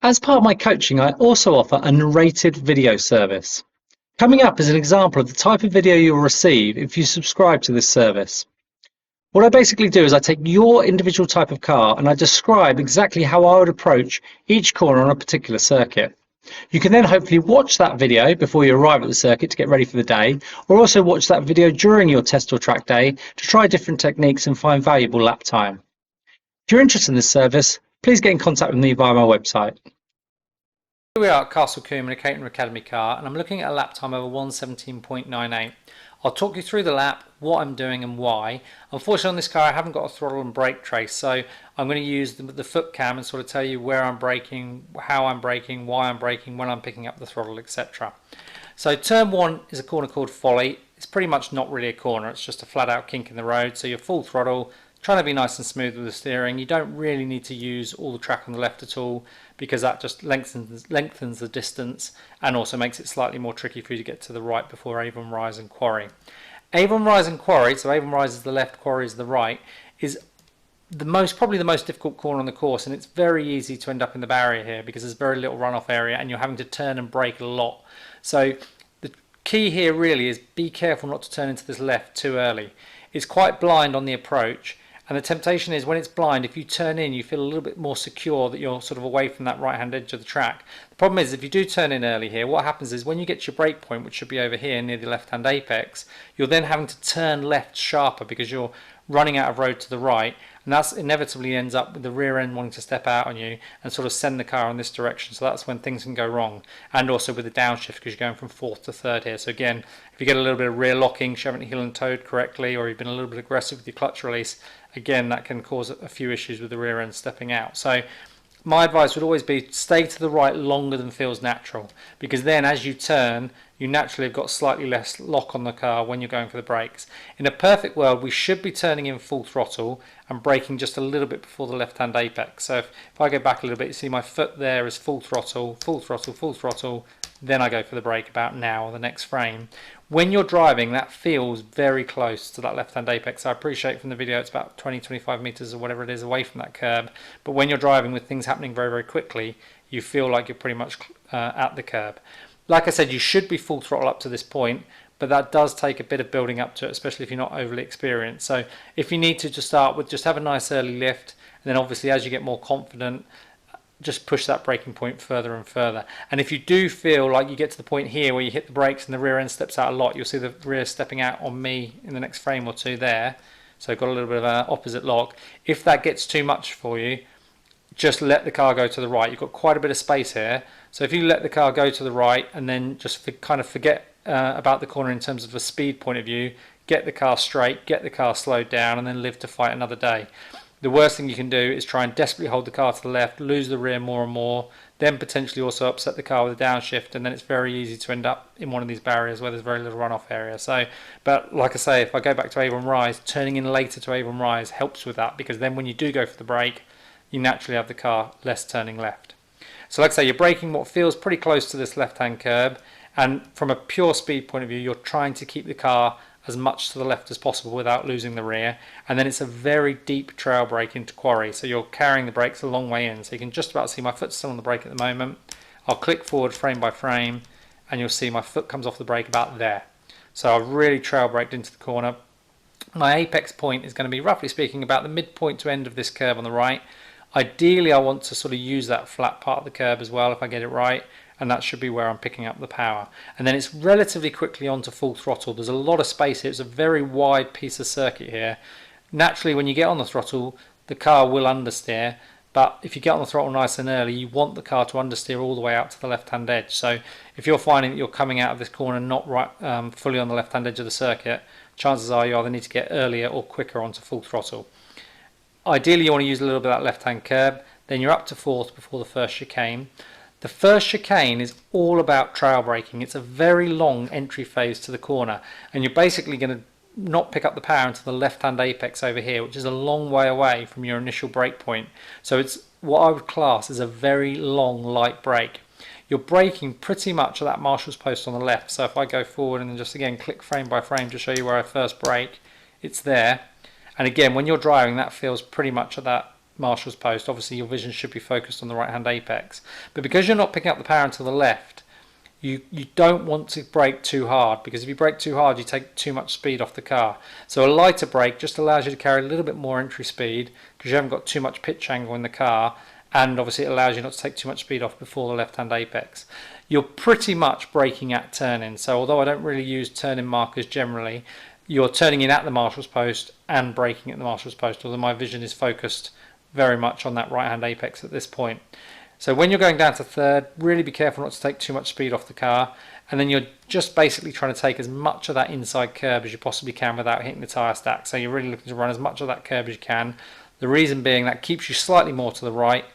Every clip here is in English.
As part of my coaching, I also offer a narrated video service. Coming up is an example of the type of video you'll receive if you subscribe to this service. What I basically do is I take your individual type of car and I describe exactly how I would approach each corner on a particular circuit. You can then hopefully watch that video before you arrive at the circuit to get ready for the day, or also watch that video during your test or track day to try different techniques and find valuable lap time. If you're interested in this service, please get in contact with me via my website. Here we are at Castle Combe in a Caterham Academy car, and I'm looking at a lap time over 1:17.98. I'll talk you through the lap, what I'm doing and why. Unfortunately on this car I haven't got a throttle and brake trace, so I'm going to use the foot cam and sort of tell you where I'm braking, how I'm braking, why I'm braking, when I'm picking up the throttle, etc. So turn 1 is a corner called Folly. It's pretty much not really a corner, it's just a flat out kink in the road, so you're full throttle, trying to be nice and smooth with the steering. You don't really need to use all the track on the left at all, because that just lengthens the distance and also makes it slightly more tricky for you to get to the right before Avon Rise and Quarry. Avon Rise and Quarry, so Avon Rise is the left, Quarry is the right, is probably the most difficult corner on the course, and it's very easy to end up in the barrier here because there's very little runoff area and you're having to turn and brake a lot. So the key here really is be careful not to turn into this left too early. It's quite blind on the approach, and the temptation is when it's blind, if you turn in, you feel a little bit more secure that you're sort of away from that right hand edge of the track. The problem is if you do turn in early here, what happens is when you get to your brake point, which should be over here near the left hand apex, you're then having to turn left sharper because you're running out of road to the right, and that inevitably ends up with the rear end wanting to step out on you and sort of send the car in this direction. So that's when things can go wrong, and also with the downshift because you're going from fourth to third here. So again, if you get a little bit of rear locking, you haven't heel and toed correctly, or you've been a little bit aggressive with your clutch release, again that can cause a few issues with the rear end stepping out. So my advice would always be stay to the right longer than feels natural, because then as you turn you naturally have got slightly less lock on the car when you're going for the brakes. In a perfect world we should be turning in full throttle and braking just a little bit before the left hand apex. So if I go back a little bit, you see my foot there is full throttle, full throttle, full throttle, then I go for the brake about now or the next frame. When you're driving, that feels very close to that left hand apex. I appreciate from the video it's about 20-25 meters or whatever it is away from that curb, but when you're driving with things happening very, very quickly, you feel like you're pretty much at the curb. Like I said, you should be full throttle up to this point, but that does take a bit of building up to it, especially if you're not overly experienced. So if you need to start with, just have a nice early lift, and then obviously as you get more confident, just push that braking point further and further. And if you do feel like you get to the point here where you hit the brakes and the rear end steps out a lot, you'll see the rear stepping out on me in the next frame or two there. So I've got a little bit of an opposite lock. If that gets too much for you, just let the car go to the right. You've got quite a bit of space here. So if you let the car go to the right and then just kind of forget about the corner in terms of a speed point of view, get the car straight, get the car slowed down, and then live to fight another day. The worst thing you can do is try and desperately hold the car to the left, lose the rear more and more, then potentially also upset the car with a downshift, and then it's very easy to end up in one of these barriers where there's very little runoff area. So, but like I say, if I go back to Avon Rise, turning in later to Avon Rise helps with that, because then when you do go for the brake, you naturally have the car less turning left. So like I say, you're braking what feels pretty close to this left-hand curb, and from a pure speed point of view, you're trying to keep the car as much to the left as possible without losing the rear, and then it's a very deep trail brake into Quarry, so you're carrying the brakes a long way in, so you can just about see my foot still on the brake at the moment. I'll click forward frame by frame and you'll see my foot comes off the brake about there. So I've really trail braked into the corner. My apex point is going to be, roughly speaking, about the midpoint to end of this curve on the right. Ideally I want to sort of use that flat part of the curb as well if I get it right, and that should be where I'm picking up the power. And then it's relatively quickly onto full throttle. There's a lot of space here. It's a very wide piece of circuit here. Naturally when you get on the throttle the car will understeer, but if you get on the throttle nice and early you want the car to understeer all the way out to the left hand edge. So if you're finding that you're coming out of this corner not right, fully on the left hand edge of the circuit, chances are you either need to get earlier or quicker onto full throttle. Ideally you want to use a little bit of that left hand curb, then you're up to fourth before the first chicane. The first chicane is all about trail braking. It's a very long entry phase to the corner, and you're basically going to not pick up the power until the left hand apex over here, which is a long way away from your initial brake point. So it's what I would class as a very long light brake. You're braking pretty much at that marshal's post on the left. So if I go forward and then just again click frame by frame to show you where I first brake, it's there. And again, when you're driving, that feels pretty much at that marshal's post. Obviously your vision should be focused on the right hand apex, but because you're not picking up the power to the left, you don't want to brake too hard, because if you brake too hard you take too much speed off the car. So a lighter brake just allows you to carry a little bit more entry speed because you haven't got too much pitch angle in the car, and obviously it allows you not to take too much speed off before the left hand apex. You're pretty much braking at turn-in, so although I don't really use turn-in markers generally, you're turning in at the marshal's post and braking at the marshal's post, although my vision is focused very much on that right hand apex at this point. So when you're going down to third, really be careful not to take too much speed off the car, and then you're just basically trying to take as much of that inside curb as you possibly can without hitting the tyre stack. So you're really looking to run as much of that curb as you can. The reason being that keeps you slightly more to the right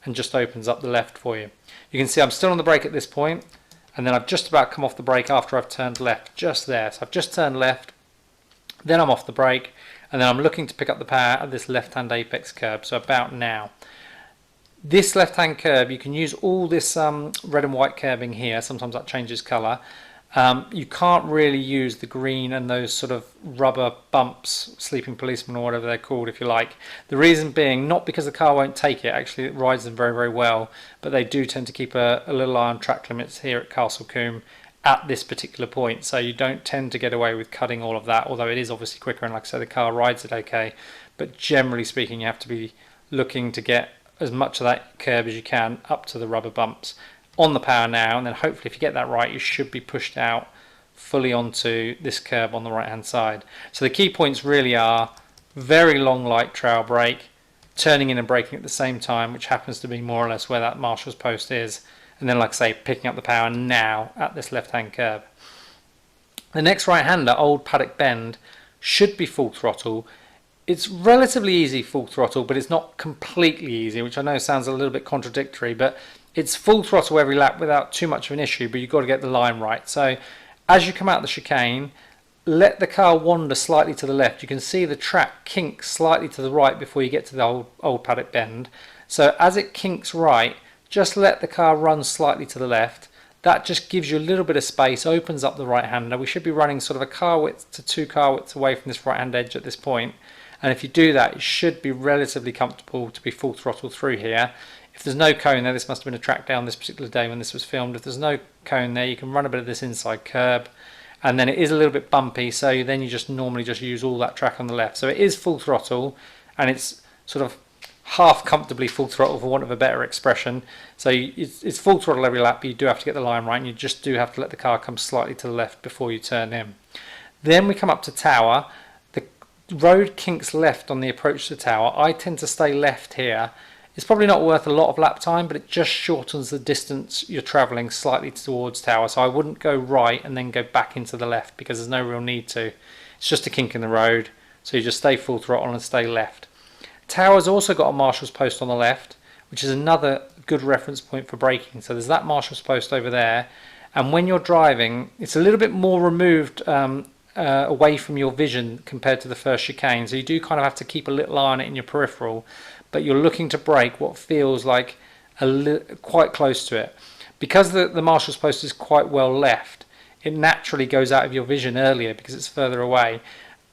and just opens up the left for you. You can see I'm still on the brake at this point, and then I've just about come off the brake after I've turned left, just there. So I've just turned left, then I'm off the brake, and then I'm looking to pick up the power at this left hand apex curb, so about now. This left hand curb, you can use all this red and white curbing here, sometimes that changes colour. You can't really use the green and those sort of rubber bumps, sleeping policemen or whatever they're called if you like. The reason being, not because the car won't take it, actually it rides them very, very well, but they do tend to keep a little eye on track limits here at Combe at this particular point, so you don't tend to get away with cutting all of that, although it is obviously quicker, and like I said, the car rides it okay, but generally speaking you have to be looking to get as much of that curb as you can up to the rubber bumps. On the power now, and then hopefully if you get that right you should be pushed out fully onto this curb on the right hand side. So the key points really are very long light trail brake, turning in and braking at the same time, which happens to be more or less where that marshal's post is, and then like I say, picking up the power now at this left hand curb. The next right hander, Old Paddock Bend, should be full throttle. It's relatively easy full throttle, but it's not completely easy, which I know sounds a little bit contradictory, but it's full throttle every lap without too much of an issue, but you've got to get the line right. So as you come out the chicane, let the car wander slightly to the left. You can see the track kink slightly to the right before you get to the old Paddock Bend. So as it kinks right, just let the car run slightly to the left. That just gives you a little bit of space, opens up the right hander. We should be running sort of a car width to 2 car widths away from this right hand edge at this point. And if you do that, it should be relatively comfortable to be full throttle through here. If there's no cone there, this must have been a track down this particular day when this was filmed. If there's no cone there, you can run a bit of this inside curb, and then it is a little bit bumpy, so then you just normally just use all that track on the left. So it is full throttle, and it's sort of half comfortably full throttle for want of a better expression. So it's full throttle every lap, but you do have to get the line right, and you just do have to let the car come slightly to the left before you turn in. Then we come up to Tower. The road kinks left on the approach to Tower. I tend to stay left here. It's probably not worth a lot of lap time, but it just shortens the distance you're travelling slightly towards Tower. So I wouldn't go right and then go back into the left, because there's no real need to. It's just a kink in the road, so you just stay full throttle and stay left. Tower's also got a marshal's post on the left, which is another good reference point for braking. So there's that marshal's post over there, and when you're driving, it's a little bit more removed away from your vision compared to the first chicane, so you do kind of have to keep a little eye on it in your peripheral, but you're looking to brake what feels like quite close to it. Because the marshal's post is quite well left, it naturally goes out of your vision earlier because it's further away.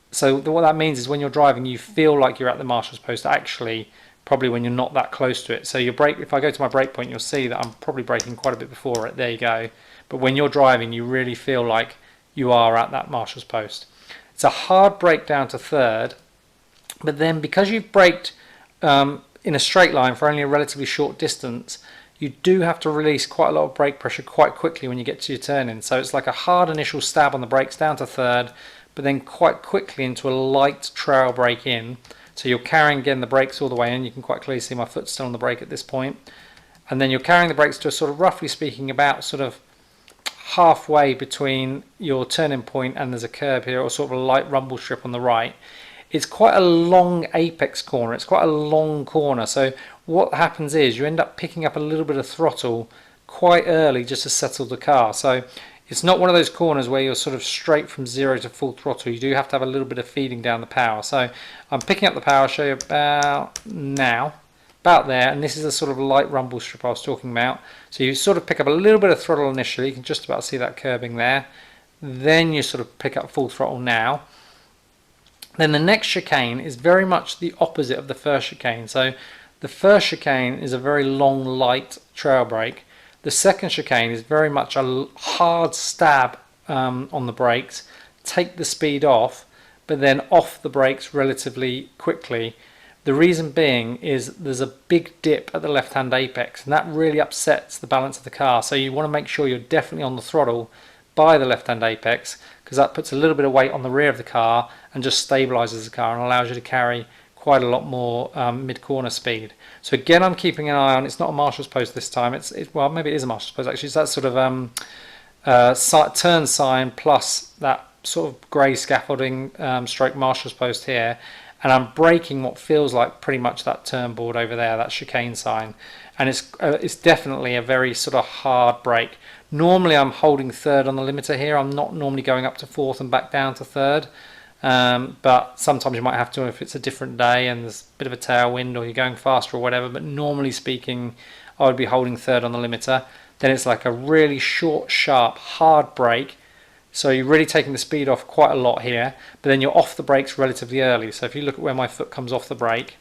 So what that means is when you're driving, you feel like you're at the marshal's post, actually probably when you're not that close to it. So your brake, if I go to my brake point, you'll see that I'm probably braking quite a bit before it. There you go. But when you're driving, you really feel like you are at that marshal's post. It's a hard brake down to third, but then because you've braked in a straight line for only a relatively short distance, you do have to release quite a lot of brake pressure quite quickly when you get to your turn-in. So it's like a hard initial stab on the brakes down to third, but then quite quickly into a light trail brake in. So you're carrying again the brakes all the way in. You can quite clearly see my foot still on the brake at this point. And then you're carrying the brakes to a sort of, roughly speaking, about sort of halfway between your turning point and there's a curb here, or sort of a light rumble strip on the right. It's quite a long apex corner, it's quite a long corner, so what happens is you end up picking up a little bit of throttle quite early just to settle the car. So it's not one of those corners where you're sort of straight from 0 to full throttle. You do have to have a little bit of feeding down the power. So I'm picking up the power, I'll show you about now, about there, and this is the sort of light rumble strip I was talking about. So you sort of pick up a little bit of throttle initially, you can just about see that curbing there, then you sort of pick up full throttle now. Then the next chicane is very much the opposite of the first chicane. So the first chicane is a very long, light trail brake. The second chicane is very much a hard stab on the brakes, take the speed off, but then off the brakes relatively quickly. The reason being is there's a big dip at the left-hand apex, and that really upsets the balance of the car. So you want to make sure you're definitely on the throttle by the left-hand apex, because that puts a little bit of weight on the rear of the car and just stabilizes the car and allows you to carry quite a lot more mid-corner speed. So again, I'm keeping an eye on, it's not a marshal's post this time, well, maybe it is a marshal's post actually. It's that sort of turn sign plus that sort of grey scaffolding stroke marshal's post here, and I'm braking what feels like pretty much that turn board over there, that chicane sign, and it's definitely a very sort of hard brake. Normally I'm holding third on the limiter here. I'm not normally going up to fourth and back down to third, but sometimes you might have to if it's a different day and there's a bit of a tailwind or you're going faster or whatever, but normally speaking I would be holding third on the limiter. Then it's like a really short, sharp, hard brake. So you're really taking the speed off quite a lot here, but then you're off the brakes relatively early. So if you look at where my foot comes off the brake,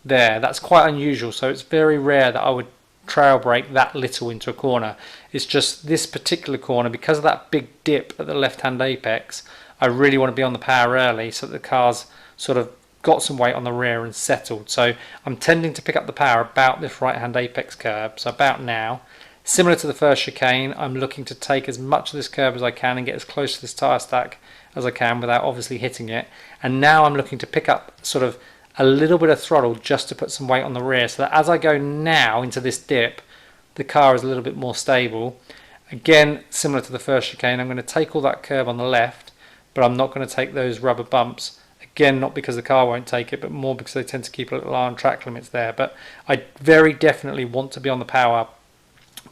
there, that's quite unusual. So it's very rare that I would trail brake that little into a corner. It's just this particular corner, because of that big dip at the left-hand apex, I really want to be on the power early so that the car's sort of got some weight on the rear and settled. So I'm tending to pick up the power about this right-hand apex curb, so about now. Similar to the first chicane, I'm looking to take as much of this curb as I can and get as close to this tyre stack as I can without obviously hitting it. And now I'm looking to pick up sort of a little bit of throttle just to put some weight on the rear, so that as I go now into this dip, the car is a little bit more stable. Again, similar to the first chicane, I'm going to take all that curb on the left, but I'm not going to take those rubber bumps. Again, not because the car won't take it, but more because they tend to keep a little eye on track limits there. But I very definitely want to be on the power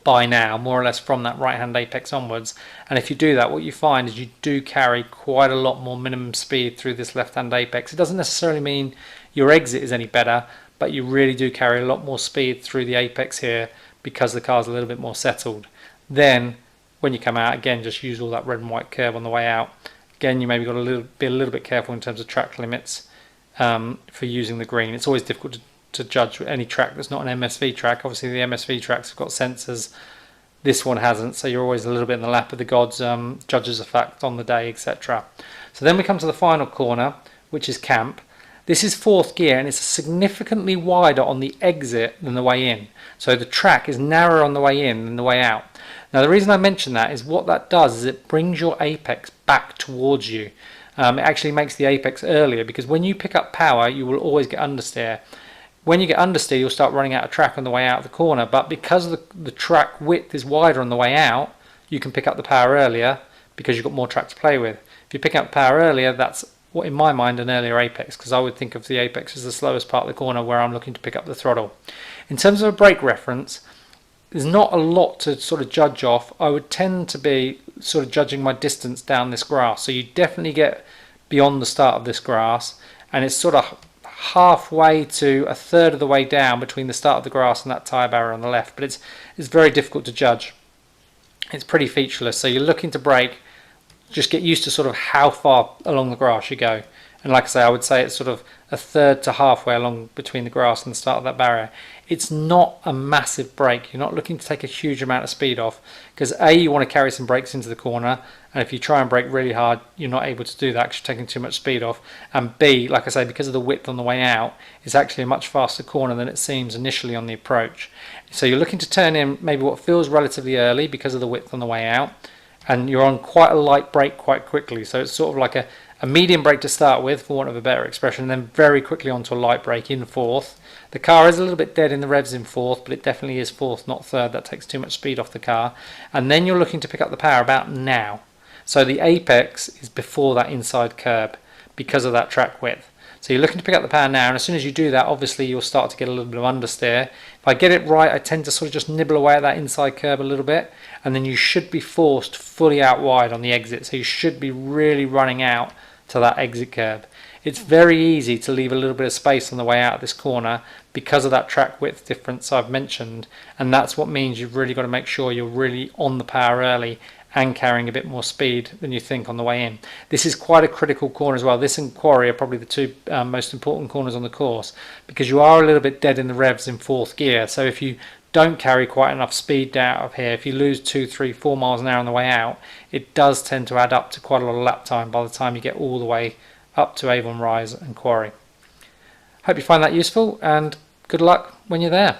by now, more or less from that right hand apex onwards. And if you do that, what you find is you do carry quite a lot more minimum speed through this left hand apex. It doesn't necessarily mean your exit is any better, but you really do carry a lot more speed through the apex here because the car's a little bit more settled. Then when you come out, again, just use all that red and white curb on the way out. Again, you maybe got to be a little bit careful in terms of track limits for using the green. It's always difficult to judge any track that's not an MSV track. Obviously the MSV tracks have got sensors, this one hasn't, so you're always a little bit in the lap of the gods, judges of fact on the day, etc. So then we come to the final corner, which is camp. This is fourth gear and it's significantly wider on the exit than the way in. So the track is narrower on the way in than the way out. Now the reason I mention that is what that does is it brings your apex back towards you. It actually makes the apex earlier, because when you pick up power you will always get understeer. When you get understeer you'll start running out of track on the way out of the corner, but because the track width is wider on the way out, you can pick up the power earlier because you've got more track to play with. If you pick up power earlier, that's what in my mind an earlier apex, because I would think of the apex as the slowest part of the corner where I'm looking to pick up the throttle. In terms of a brake reference, there's not a lot to sort of judge off. I would tend to be sort of judging my distance down this grass, so you definitely get beyond the start of this grass, and it's sort of halfway to a third of the way down between the start of the grass and that tyre barrier on the left, but it's very difficult to judge. It's pretty featureless, so you're looking to brake, just get used to sort of how far along the grass you go. And like I say, I would say it's sort of a third to halfway along between the grass and the start of that barrier. It's not a massive brake. You're not looking to take a huge amount of speed off, because A, you want to carry some brakes into the corner, and if you try and brake really hard, you're not able to do that because you're taking too much speed off. And B, like I say, because of the width on the way out, it's actually a much faster corner than it seems initially on the approach. So you're looking to turn in maybe what feels relatively early because of the width on the way out, and you're on quite a light brake quite quickly. So it's sort of like a medium brake to start with, for want of a better expression, and then very quickly onto a light brake in fourth. The car is a little bit dead in the revs in fourth, but it definitely is fourth, not third. That takes too much speed off the car. And then you're looking to pick up the power about now. So the apex is before that inside curb because of that track width. So you're looking to pick up the power now, and as soon as you do that, obviously you'll start to get a little bit of understeer. If I get it right, I tend to sort of just nibble away at that inside curb a little bit, and then you should be forced fully out wide on the exit. So you should be really running out to that exit curb. It's very easy to leave a little bit of space on the way out of this corner because of that track width difference I've mentioned, and that's what means you've really got to make sure you're really on the power early and carrying a bit more speed than you think on the way in. This is quite a critical corner as well. This and Quarry are probably the two most important corners on the course, because you are a little bit dead in the revs in fourth gear. So if you don't carry quite enough speed out of here, if you lose 2, 3, 4 miles an hour on the way out, it does tend to add up to quite a lot of lap time by the time you get all the way up to Avon Rise and Quarry. Hope you find that useful, and good luck when you're there.